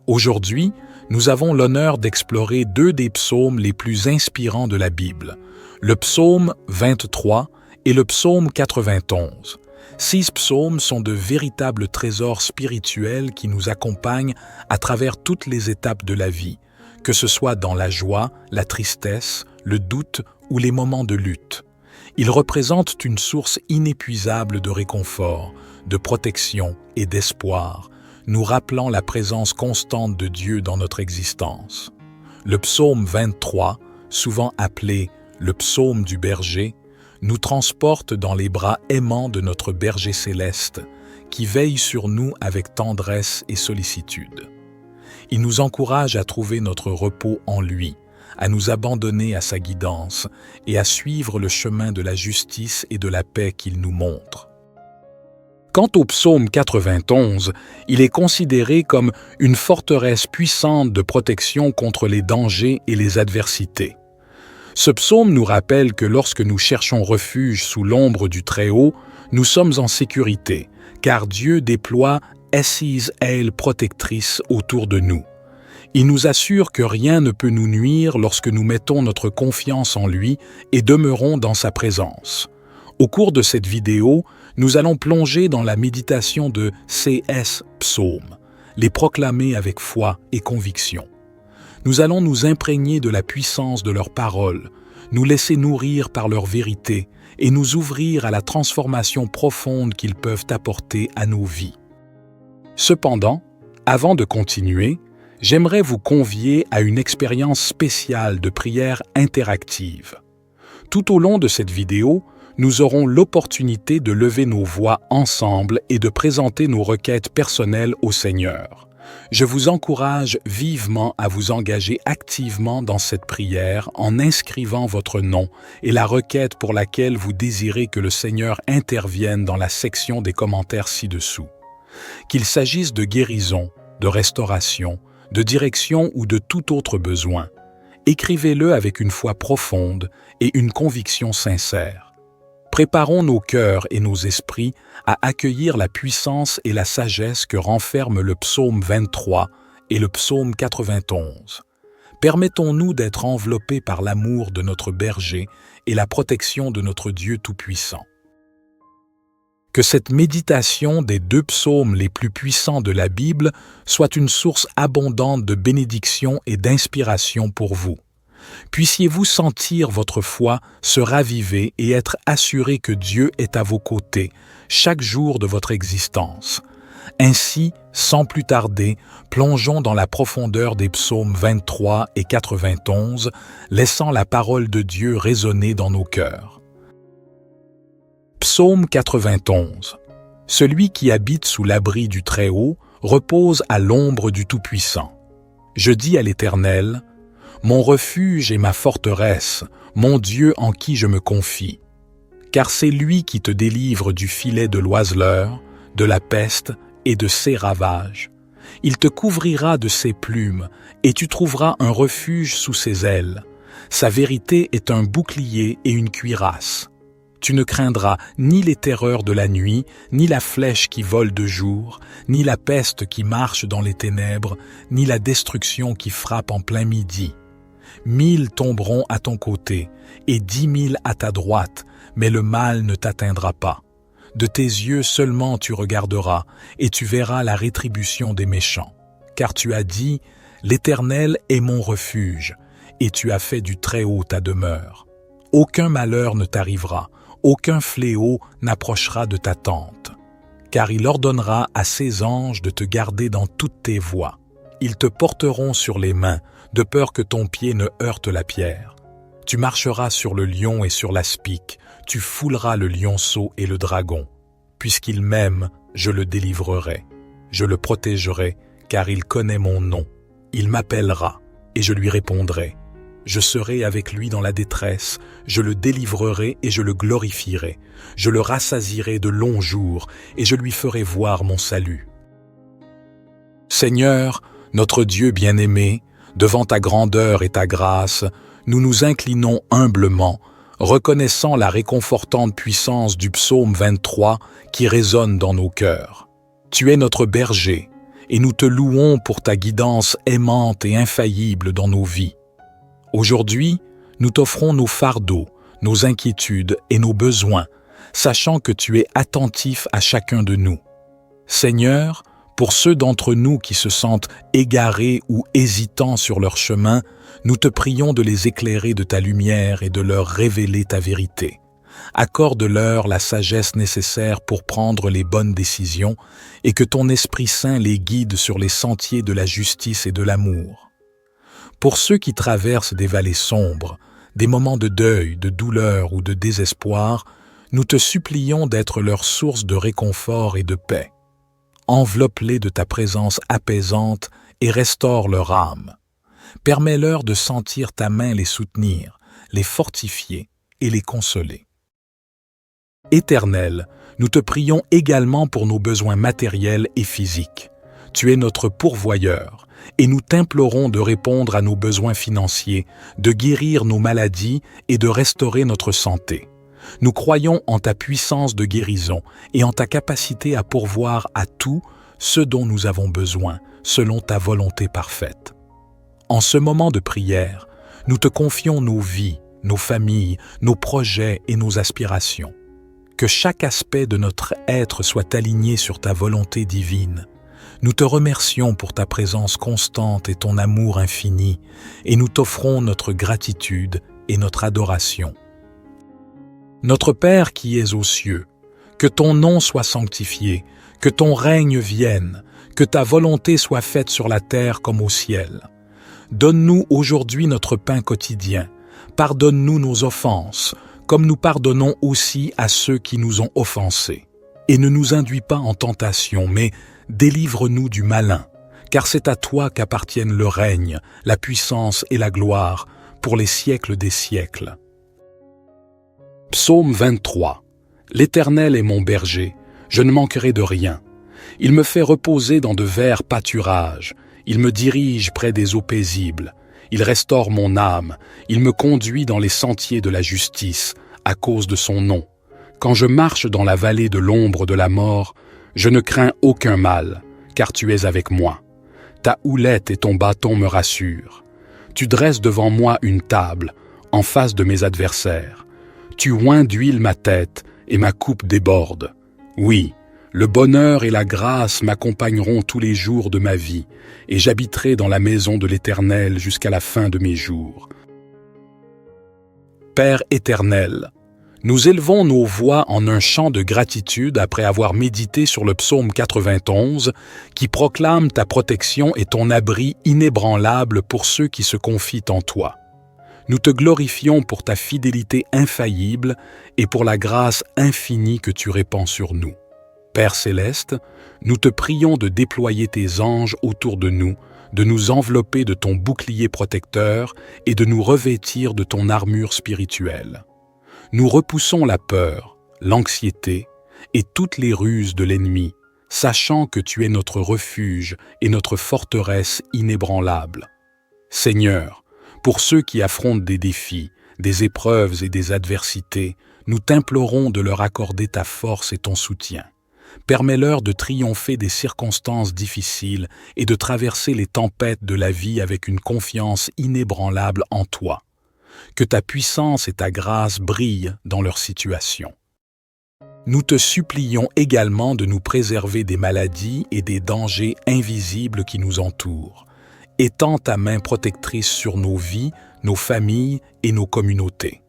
Aujourd'hui, nous avons l'honneur d'explorer deux des psaumes les plus inspirants de la Bible, le psaume 23 et le psaume 91. Ces psaumes sont de véritables trésors spirituels qui nous accompagnent à travers toutes les étapes de la vie, que ce soit dans la joie, la tristesse, le doute ou les moments de lutte. Ils représentent une source inépuisable de réconfort, de protection et d'espoir, nous rappelant la présence constante de Dieu dans notre existence. Le psaume 23, souvent appelé le psaume du berger, nous transporte dans les bras aimants de notre berger céleste, qui veille sur nous avec tendresse et sollicitude. Il nous encourage à trouver notre repos en lui, à nous abandonner à sa guidance et à suivre le chemin de la justice et de la paix qu'il nous montre. Quant au psaume 91, il est considéré comme une forteresse puissante de protection contre les dangers et les adversités. Ce psaume nous rappelle que lorsque nous cherchons refuge sous l'ombre du Très-Haut, nous sommes en sécurité, car Dieu déploie Assise aile protectrice autour de nous. Il nous assure que rien ne peut nous nuire lorsque nous mettons notre confiance en lui et demeurons dans sa présence. Au cours de cette vidéo, nous allons plonger dans la méditation de ces psaumes, les proclamer avec foi et conviction. Nous allons nous imprégner de la puissance de leurs paroles, nous laisser nourrir par leur vérité et nous ouvrir à la transformation profonde qu'ils peuvent apporter à nos vies. Cependant, avant de continuer, j'aimerais vous convier à une expérience spéciale de prière interactive. Tout au long de cette vidéo, nous aurons l'opportunité de lever nos voix ensemble et de présenter nos requêtes personnelles au Seigneur. Je vous encourage vivement à vous engager activement dans cette prière en inscrivant votre nom et la requête pour laquelle vous désirez que le Seigneur intervienne dans la section des commentaires ci-dessous. Qu'il s'agisse de guérison, de restauration, de direction ou de tout autre besoin, écrivez-le avec une foi profonde et une conviction sincère. Préparons nos cœurs et nos esprits à accueillir la puissance et la sagesse que renferment le psaume 23 et le psaume 91. Permettons-nous d'être enveloppés par l'amour de notre berger et la protection de notre Dieu Tout-Puissant. Que cette méditation des deux psaumes les plus puissants de la Bible soit une source abondante de bénédiction et d'inspiration pour vous. Puissiez-vous sentir votre foi se raviver et être assuré que Dieu est à vos côtés chaque jour de votre existence. Ainsi, sans plus tarder, plongeons dans la profondeur des psaumes 23 et 91, laissant la parole de Dieu résonner dans nos cœurs. Psaume 91. Celui qui habite sous l'abri du Très-Haut repose à l'ombre du Tout-Puissant. Je dis à l'Éternel, mon refuge et ma forteresse, mon Dieu en qui je me confie. Car c'est lui qui te délivre du filet de l'oiseleur, de la peste et de ses ravages. Il te couvrira de ses plumes, et tu trouveras un refuge sous ses ailes. Sa vérité est un bouclier et une cuirasse. Tu ne craindras ni les terreurs de la nuit, ni la flèche qui vole de jour, ni la peste qui marche dans les ténèbres, ni la destruction qui frappe en plein midi. 1000 tomberont à ton côté, et 10 000 à ta droite, mais le mal ne t'atteindra pas. De tes yeux seulement tu regarderas, et tu verras la rétribution des méchants. Car tu as dit, l'Éternel est mon refuge, et tu as fait du Très-Haut ta demeure. Aucun malheur ne t'arrivera, aucun fléau n'approchera de ta tente. Car il ordonnera à ses anges de te garder dans toutes tes voies. Ils te porteront sur les mains, de peur que ton pied ne heurte la pierre. Tu marcheras sur le lion et sur l'aspic, tu fouleras le lionceau et le dragon. Puisqu'il m'aime, je le délivrerai. Je le protégerai, car il connaît mon nom. Il m'appellera, et je lui répondrai. Je serai avec lui dans la détresse, je le délivrerai et je le glorifierai. Je le rassasierai de longs jours, et je lui ferai voir mon salut. Seigneur, notre Dieu bien-aimé, devant ta grandeur et ta grâce, nous nous inclinons humblement, reconnaissant la réconfortante puissance du psaume 23 qui résonne dans nos cœurs. Tu es notre berger, et nous te louons pour ta guidance aimante et infaillible dans nos vies. Aujourd'hui, nous t'offrons nos fardeaux, nos inquiétudes et nos besoins, sachant que tu es attentif à chacun de nous. Seigneur, pour ceux d'entre nous qui se sentent égarés ou hésitants sur leur chemin, nous te prions de les éclairer de ta lumière et de leur révéler ta vérité. Accorde-leur la sagesse nécessaire pour prendre les bonnes décisions et que ton Esprit Saint les guide sur les sentiers de la justice et de l'amour. Pour ceux qui traversent des vallées sombres, des moments de deuil, de douleur ou de désespoir, nous te supplions d'être leur source de réconfort et de paix. Enveloppe-les de ta présence apaisante et restaure leur âme. Permets-leur de sentir ta main les soutenir, les fortifier et les consoler. Éternel, nous te prions également pour nos besoins matériels et physiques. Tu es notre pourvoyeur, et nous t'implorons de répondre à nos besoins financiers, de guérir nos maladies et de restaurer notre santé. Nous croyons en ta puissance de guérison et en ta capacité à pourvoir à tout ce dont nous avons besoin, selon ta volonté parfaite. En ce moment de prière, nous te confions nos vies, nos familles, nos projets et nos aspirations. Que chaque aspect de notre être soit aligné sur ta volonté divine. Nous te remercions pour ta présence constante et ton amour infini, et nous t'offrons notre gratitude et notre adoration. Notre Père qui es aux cieux, que ton nom soit sanctifié, que ton règne vienne, que ta volonté soit faite sur la terre comme au ciel. Donne-nous aujourd'hui notre pain quotidien. Pardonne-nous nos offenses, comme nous pardonnons aussi à ceux qui nous ont offensés. Et ne nous induis pas en tentation, mais délivre-nous du malin, car c'est à toi qu'appartiennent le règne, la puissance et la gloire, pour les siècles des siècles. Psaume 23. L'Éternel est mon berger, je ne manquerai de rien. Il me fait reposer dans de verts pâturages, il me dirige près des eaux paisibles. Il restaure mon âme, il me conduit dans les sentiers de la justice, à cause de son nom. Quand je marche dans la vallée de l'ombre de la mort, je ne crains aucun mal, car tu es avec moi. Ta houlette et ton bâton me rassurent. Tu dresses devant moi une table, en face de mes adversaires. Tu oins d'huile ma tête, et ma coupe déborde. Oui, le bonheur et la grâce m'accompagneront tous les jours de ma vie, et j'habiterai dans la maison de l'Éternel jusqu'à la fin de mes jours. Père éternel, nous élevons nos voix en un chant de gratitude après avoir médité sur le psaume 91 qui proclame ta protection et ton abri inébranlable pour ceux qui se confient en toi. Nous te glorifions pour ta fidélité infaillible et pour la grâce infinie que tu répands sur nous. Père céleste, nous te prions de déployer tes anges autour de nous envelopper de ton bouclier protecteur et de nous revêtir de ton armure spirituelle. Nous repoussons la peur, l'anxiété et toutes les ruses de l'ennemi, sachant que tu es notre refuge et notre forteresse inébranlable. Seigneur, pour ceux qui affrontent des défis, des épreuves et des adversités, nous t'implorons de leur accorder ta force et ton soutien. Permets-leur de triompher des circonstances difficiles et de traverser les tempêtes de la vie avec une confiance inébranlable en toi. Que ta puissance et ta grâce brillent dans leur situation. Nous te supplions également de nous préserver des maladies et des dangers invisibles qui nous entourent. Étends ta main protectrice sur nos vies, nos familles et nos communautés.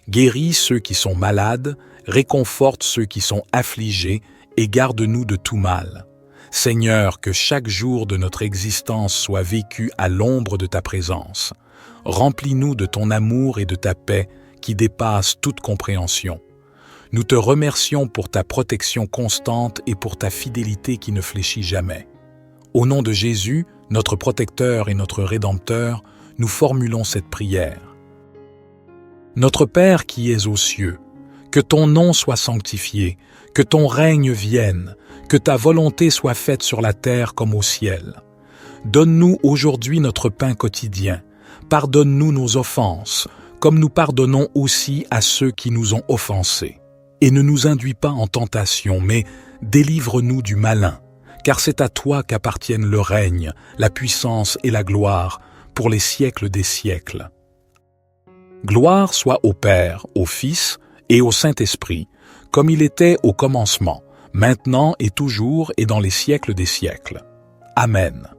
Guéris ceux qui sont malades, réconforte ceux qui sont affligés et garde-nous de tout mal. Seigneur, que chaque jour de notre existence soit vécu à l'ombre de ta présence. Remplis-nous de ton amour et de ta paix qui dépassent toute compréhension. Nous te remercions pour ta protection constante et pour ta fidélité qui ne fléchit jamais. Au nom de Jésus, notre protecteur et notre Rédempteur, nous formulons cette prière. Notre Père qui es aux cieux, que ton nom soit sanctifié, que ton règne vienne, que ta volonté soit faite sur la terre comme au ciel. Donne-nous aujourd'hui notre pain quotidien. Pardonne-nous nos offenses, comme nous pardonnons aussi à ceux qui nous ont offensés. Et ne nous induis pas en tentation, mais délivre-nous du malin, car c'est à toi qu'appartiennent le règne, la puissance et la gloire pour les siècles des siècles. Gloire soit au Père, au Fils et au Saint-Esprit, comme il était au commencement, maintenant et toujours et dans les siècles des siècles. Amen.